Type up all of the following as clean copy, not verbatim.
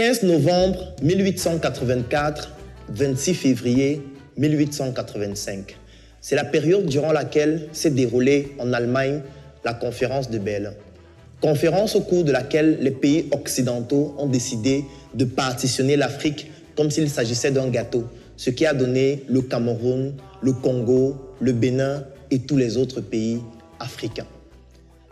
15 novembre 1884, 26 février 1885. C'est la période durant laquelle s'est déroulée en Allemagne la conférence de Berlin. Conférence au cours de laquelle les pays occidentaux ont décidé de partitionner l'Afrique comme s'il s'agissait d'un gâteau, ce qui a donné le Cameroun, le Congo, le Bénin et tous les autres pays africains.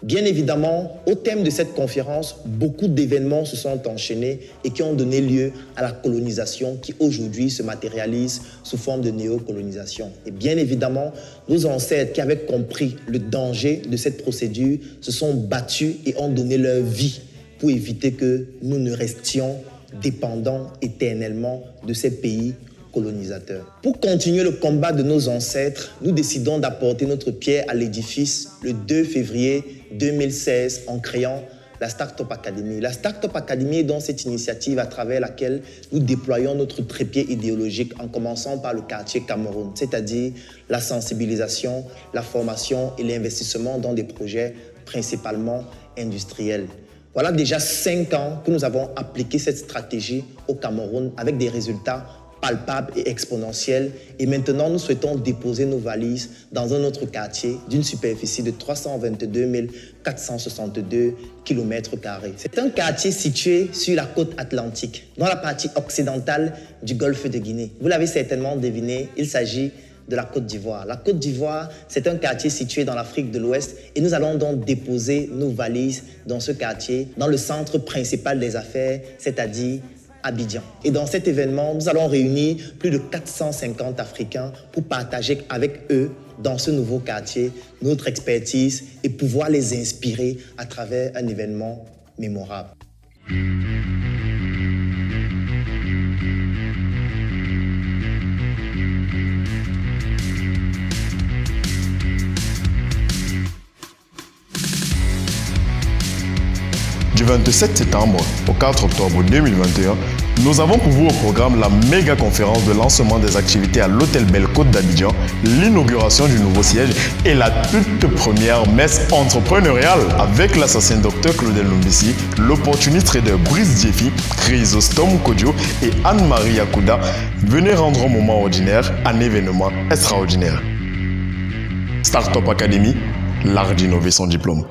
Bien évidemment, au thème de cette conférence, beaucoup d'événements se sont enchaînés et qui ont donné lieu à la colonisation qui aujourd'hui se matérialise sous forme de néocolonisation. Et bien évidemment, nos ancêtres qui avaient compris le danger de cette procédure se sont battus et ont donné leur vie pour éviter que nous ne restions dépendants éternellement de ces pays colonisateurs. Pour continuer le combat de nos ancêtres, nous décidons d'apporter notre pierre à l'édifice le 2 février 2016 en créant la Startup Academy. La Startup Academy est donc cette initiative à travers laquelle nous déployons notre trépied idéologique en commençant par le quartier Cameroun, c'est-à-dire la sensibilisation, la formation et l'investissement dans des projets principalement industriels. Voilà déjà 5 ans que nous avons appliqué cette stratégie au Cameroun avec des résultats palpable et exponentielle. Et maintenant, nous souhaitons déposer nos valises dans un autre quartier d'une superficie de 322 462 km². C'est un quartier situé sur la côte atlantique, dans la partie occidentale du golfe de Guinée. Vous l'avez certainement deviné, il s'agit de la Côte d'Ivoire. La Côte d'Ivoire, c'est un quartier situé dans l'Afrique de l'Ouest et nous allons donc déposer nos valises dans ce quartier, dans le centre principal des affaires, c'est-à-dire Abidjan. Et dans cet événement, nous allons réunir plus de 450 Africains pour partager avec eux, dans ce nouveau quartier, notre expertise et pouvoir les inspirer à travers un événement mémorable. Du 27 septembre au 4 octobre 2021, nous avons pour vous au programme la méga conférence de lancement des activités à l'Hôtel Belle Côte d'Abidjan, l'inauguration du nouveau siège et la toute première messe entrepreneuriale avec l'assassin Dr Claudel Lumbisi, l'opportuniste trader Brice Diefi, Chrysostome Kodjo et Anne-Marie Yakuda. Venez rendre un moment ordinaire un événement extraordinaire. Startup Academy, l'art d'innover son diplôme.